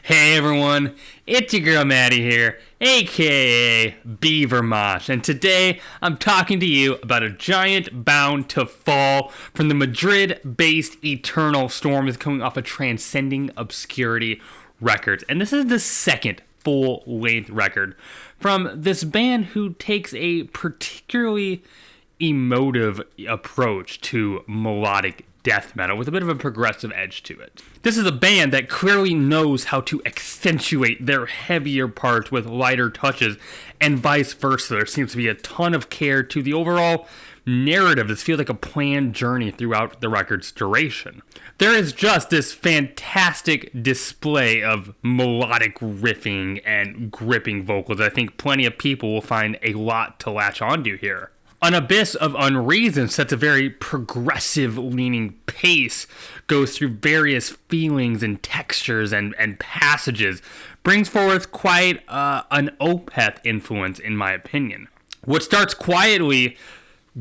Hey everyone, it's your girl Maddie here, aka Beaver Mosh, and today I'm talking to you about a giant bound to fall from the Madrid-based Eternal Storm that's coming off a Transcending Obscurity Records, and this is the second full-length record from this band who takes a particularly emotive approach to melodic death metal with a bit of a progressive edge to it. This is a band that clearly knows how to accentuate their heavier parts with lighter touches, and vice versa. There seems to be a ton of care to the overall narrative. This feels like a planned journey throughout the record's duration. There is just this fantastic display of melodic riffing and gripping vocals. I think plenty of people will find a lot to latch onto here. An Abyss of Unreason sets a very progressive leaning pace, goes through various feelings and textures and passages, brings forth quite an Opeth influence in my opinion. What starts quietly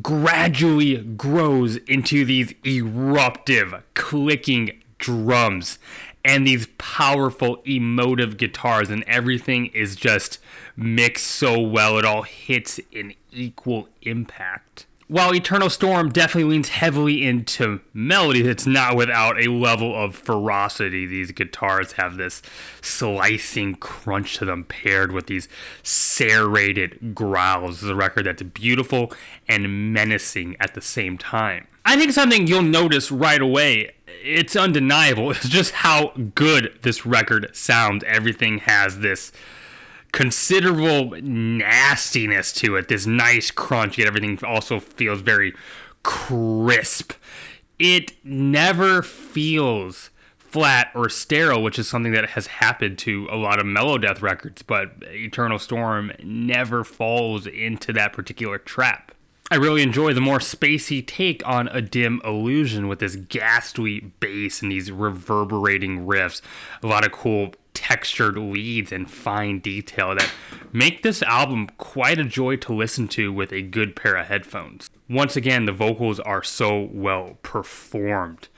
gradually grows into these eruptive, clicking drums and these powerful, emotive guitars, and everything is just mixed so well, it all hits in equal impact. While Eternal Storm definitely leans heavily into melody, it's not without a level of ferocity. These guitars have this slicing crunch to them paired with these serrated growls. This is a record that's beautiful and menacing at the same time. I think something you'll notice right away, it's undeniable, is just how good this record sounds. Everything has this considerable nastiness to it, this nice crunch, yet everything also feels very crisp. It never feels flat or sterile, which is something that has happened to a lot of melodeath records, but Eternal Storm never falls into that particular trap. I really enjoy the more spacey take on A Dim Illusion with this ghastly bass and these reverberating riffs. A lot of cool textured leads and fine detail that make this album quite a joy to listen to with a good pair of headphones. Once again, the vocals are so well performed.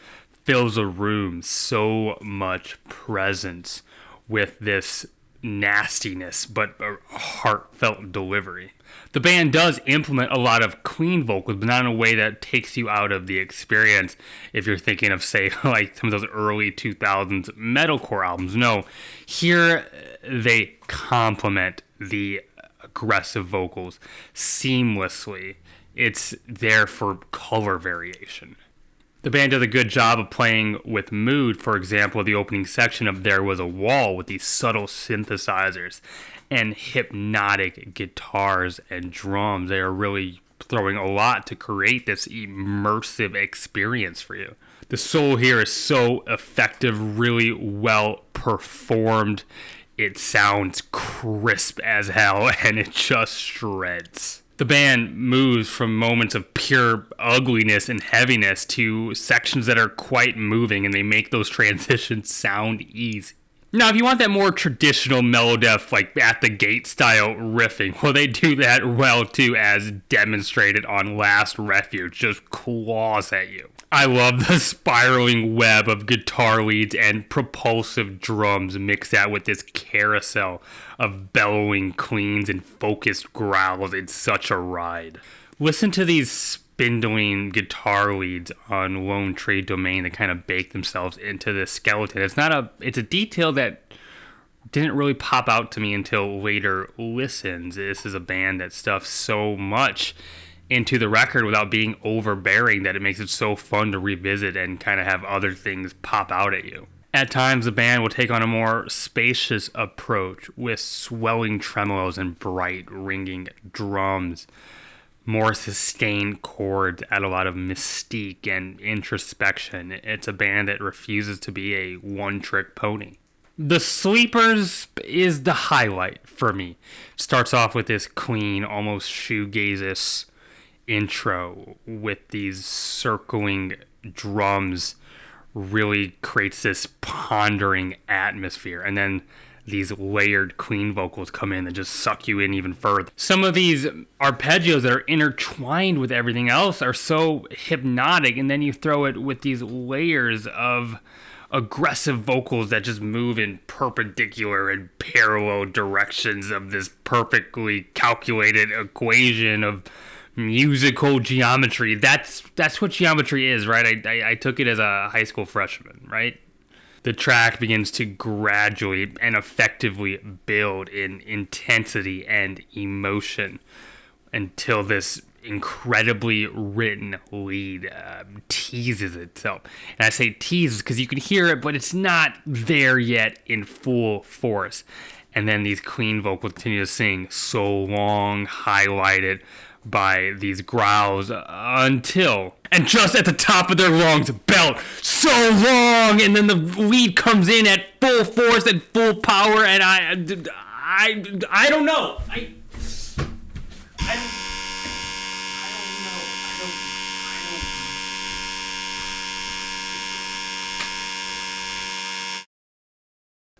Fills a room, so much presence with this nastiness, but a heartfelt delivery. The band does implement a lot of clean vocals, but not in a way that takes you out of the experience if you're thinking of, say, like some of those early 2000s metalcore albums. No, here they complement the aggressive vocals seamlessly. It's there for color variation. The band does a good job of playing with mood. For example, the opening section of There Was a Wall with these subtle synthesizers and hypnotic guitars and drums. They are really throwing a lot to create this immersive experience for you. The soul here is so effective, really well performed. It sounds crisp as hell and it just shreds. The band moves from moments of pure ugliness and heaviness to sections that are quite moving, and they make those transitions sound easy. Now, if you want that more traditional melodeath, like at the gate style riffing, well, they do that well too, as demonstrated on Last Refuge, just claws at you. I love the spiraling web of guitar leads and propulsive drums mixed out with this carousel of bellowing cleans and focused growls. It's such a ride. Listen to these spindling guitar leads on Lone Tree Domain that kind of bake themselves into this skeleton. It's a detail that didn't really pop out to me until later listens. This is a band that stuffs so much into the record without being overbearing that it makes it so fun to revisit and kind of have other things pop out at you. At times, the band will take on a more spacious approach with swelling tremolos and bright ringing drums. More sustained chords add a lot of mystique and introspection. It's a band that refuses to be a one-trick pony. The Sleepers is the highlight for me. Starts off with this clean, almost shoegaze intro with these circling drums, really creates this pondering atmosphere, and then these layered clean vocals come in and just suck you in even further. Some of these arpeggios that are intertwined with everything else are so hypnotic, and then you throw it with these layers of aggressive vocals that just move in perpendicular and parallel directions of this perfectly calculated equation of musical geometry. That's what geometry is, right? I took it as a high school freshman, right? The track begins to gradually and effectively build in intensity and emotion until this incredibly written lead teases itself. And I say teases because you can hear it, but it's not there yet in full force. And then these clean vocals continue to sing so long, highlighted by these growls until, and just at the top of their lungs, belt so long, and then the lead comes in at full force and full power, and I don't know. I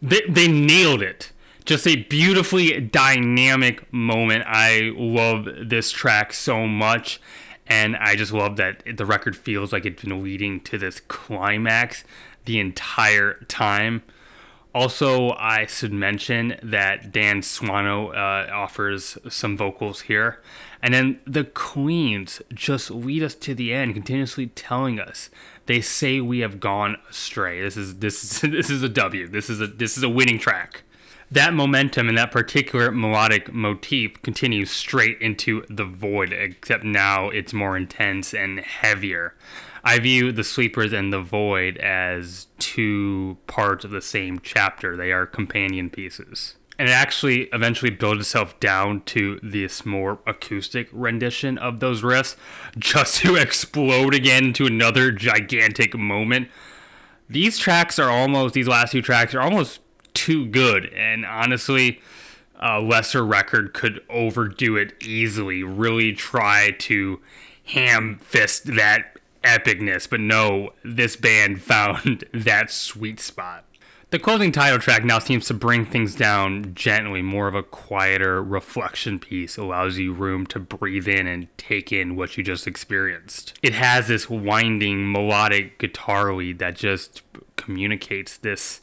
They nailed it. Just a beautifully dynamic moment. I love this track so much, and I just love that the record feels like it's been leading to this climax the entire time. Also, I should mention that Dan Swano offers some vocals here, and then the Queens just lead us to the end, continuously telling us they say we have gone astray. This is a W. This is a winning track. That momentum and that particular melodic motif continues straight into the void, except now it's more intense and heavier. I view the Sleepers and the Void as two parts of the same chapter. They are companion pieces. And it actually eventually builds itself down to this more acoustic rendition of those riffs, just to explode again into another gigantic moment. These last two tracks are almost too good, and honestly, a lesser record could overdo it easily, really try to ham fist that epicness, but no, this band found that sweet spot. The closing title track now seems to bring things down gently, more of a quieter reflection piece, allows you room to breathe in and take in what you just experienced. It has this winding melodic guitar lead that just communicates this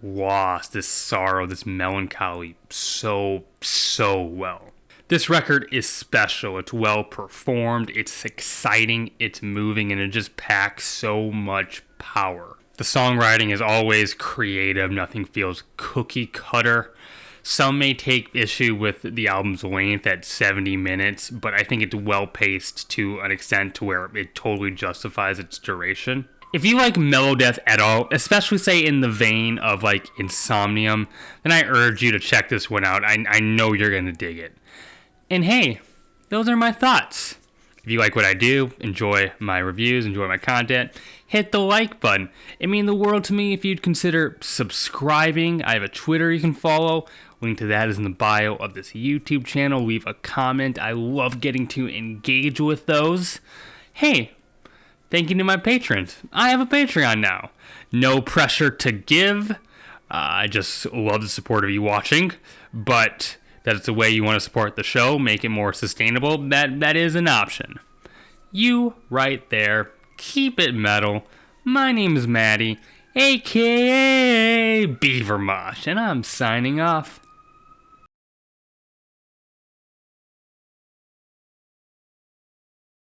loss, this sorrow, this melancholy so well. This record is special. It's well performed, it's exciting, it's moving, and it just packs so much power. The songwriting is always creative. Nothing feels cookie cutter. Some may take issue with the album's length at 70 minutes, but I think it's well paced to an extent to where it totally justifies its duration. If you like melodeath at all, especially say in the vein of like Insomnium, then I urge you to check this one out. I know you're going to dig it. And hey, those are my thoughts. If you like what I do, enjoy my reviews, enjoy my content, hit the like button. It means the world to me if you'd consider subscribing. I have a Twitter you can follow. Link to that is in the bio of this YouTube channel. Leave a comment. I love getting to engage with those. Hey, thank you to my patrons. I have a Patreon now. No pressure to give. I just love the support of you watching, but that's the way you want to support the show, make it more sustainable, that is an option. You right there, keep it metal. My name is Maddie, aka Beaver Mosh, and I'm signing off.